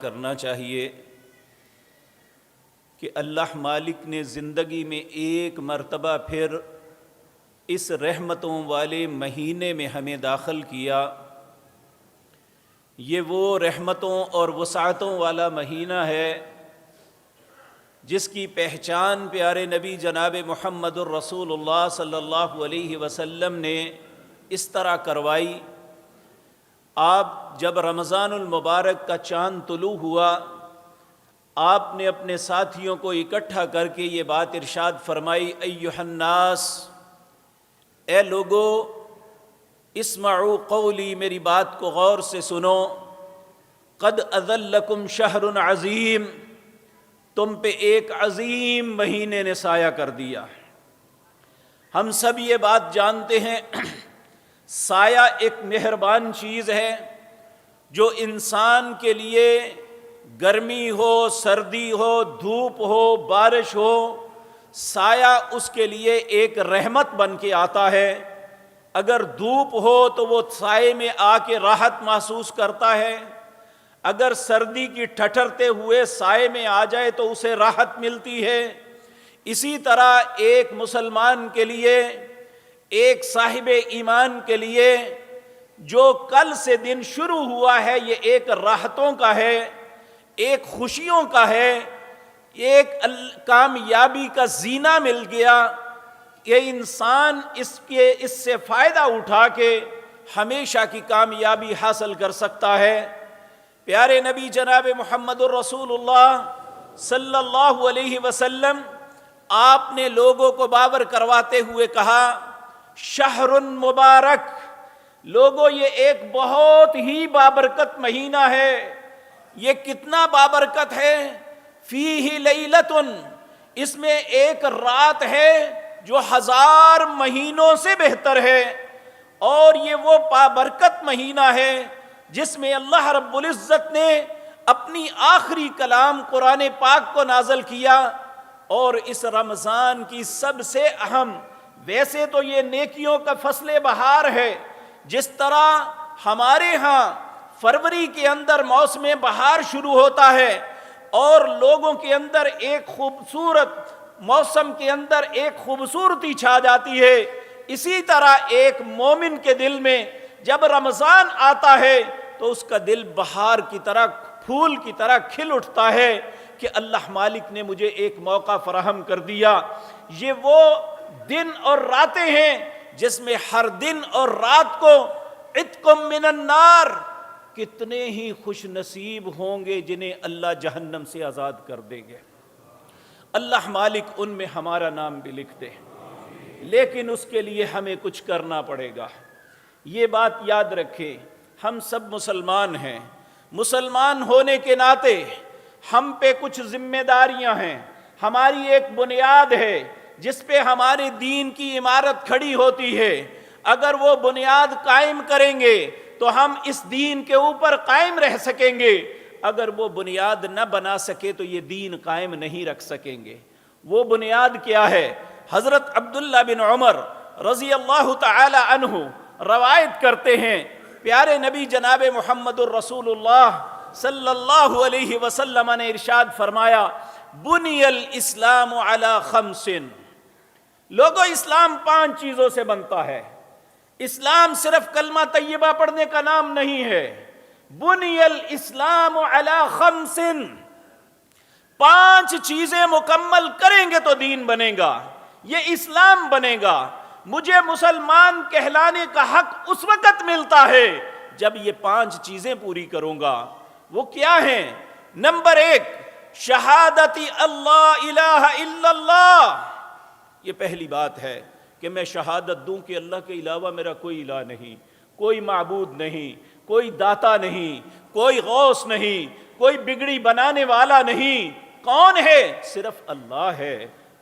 کرنا چاہیے کہ اللہ مالک نے زندگی میں ایک مرتبہ پھر اس رحمتوں والے مہینے میں ہمیں داخل کیا۔ یہ وہ رحمتوں اور وسعتوں والا مہینہ ہے جس کی پہچان پیارے نبی جناب محمد الرسول اللہ صلی اللہ علیہ وسلم نے اس طرح کروائی۔ آپ جب رمضان المبارک کا چاند طلوع ہوا، آپ نے اپنے ساتھیوں کو اکٹھا کر کے یہ بات ارشاد فرمائی، ایھا الناس، اے لوگو، اسمعوا قولی، میری بات کو غور سے سنو، قد اذلکم شہر عظیم، تم پہ ایک عظیم مہینے نے سایہ کر دیا۔ ہم سب یہ بات جانتے ہیں، سایہ ایک مہربان چیز ہے جو انسان کے لیے گرمی ہو، سردی ہو، دھوپ ہو، بارش ہو، سایہ اس کے لیے ایک رحمت بن کے آتا ہے۔ اگر دھوپ ہو تو وہ سائے میں آ کے راحت محسوس کرتا ہے، اگر سردی کی ٹھٹھرتے ہوئے سائے میں آ جائے تو اسے راحت ملتی ہے۔ اسی طرح ایک مسلمان کے لیے، ایک صاحب ایمان کے لیے جو کل سے دن شروع ہوا ہے، یہ ایک راحتوں کا ہے، ایک خوشیوں کا ہے، ایک کامیابی کا زینہ مل گیا کہ انسان اس سے فائدہ اٹھا کے ہمیشہ کی کامیابی حاصل کر سکتا ہے۔ پیارے نبی جناب محمد الرسول اللہ صلی اللہ علیہ وسلم، آپ نے لوگوں کو باور کرواتے ہوئے کہا، شہر مبارک، لوگوں یہ ایک بہت ہی بابرکت مہینہ ہے۔ یہ کتنا بابرکت ہے؟ فیہ لیلۃ، اس میں ایک رات ہے جو 1000 مہینوں سے بہتر ہے، اور یہ وہ بابرکت مہینہ ہے جس میں اللہ رب العزت نے اپنی آخری کلام قرآن پاک کو نازل کیا۔ اور اس رمضان کی سب سے اہم، ویسے تو یہ نیکیوں کا فصل بہار ہے، جس طرح ہمارے ہاں فروری کے اندر موسم بہار شروع ہوتا ہے اور لوگوں کے اندر ایک خوبصورت موسم کے اندر ایک خوبصورتی چھا جاتی ہے، اسی طرح ایک مومن کے دل میں جب رمضان آتا ہے تو اس کا دل بہار کی طرح، پھول کی طرح کھل اٹھتا ہے کہ اللہ مالک نے مجھے ایک موقع فراہم کر دیا۔ یہ وہ دن اور راتیں ہیں جس میں ہر دن اور رات کو عتق من النار، کتنے ہی خوش نصیب ہوں گے جنہیں اللہ جہنم سے آزاد کر دیں گے۔ اللہ مالک ان میں ہمارا نام بھی لکھ دے، لیکن اس کے لیے ہمیں کچھ کرنا پڑے گا۔ یہ بات یاد رکھیں، ہم سب مسلمان ہیں، مسلمان ہونے کے ناطے ہم پہ کچھ ذمہ داریاں ہیں، ہماری ایک بنیاد ہے جس پہ ہمارے دین کی عمارت کھڑی ہوتی ہے۔ اگر وہ بنیاد قائم کریں گے تو ہم اس دین کے اوپر قائم رہ سکیں گے، اگر وہ بنیاد نہ بنا سکے تو یہ دین قائم نہیں رکھ سکیں گے۔ وہ بنیاد کیا ہے؟ حضرت عبداللہ بن عمر رضی اللہ تعالی عنہ روایت کرتے ہیں، پیارے نبی جناب محمد الرسول اللہ صلی اللہ علیہ وسلم نے ارشاد فرمایا، بنی الاسلام علی خمس، لوگوں اسلام 5 چیزوں سے بنتا ہے۔ اسلام صرف کلمہ طیبہ پڑھنے کا نام نہیں ہے۔ بنی الاسلام علی خمس، 5 چیزیں مکمل کریں گے تو دین بنے گا، یہ اسلام بنے گا۔ مجھے مسلمان کہلانے کا حق اس وقت ملتا ہے جب یہ 5 چیزیں پوری کروں گا۔ وہ کیا ہیں؟ نمبر 1، شہادتی اللہ الہ الا اللہ، یہ پہلی بات ہے کہ میں شہادت دوں کہ اللہ کے علاوہ میرا کوئی الہ نہیں، کوئی معبود نہیں، کوئی داتا نہیں، کوئی غوث نہیں، کوئی بگڑی بنانے والا نہیں۔ کون ہے؟ صرف اللہ ہے۔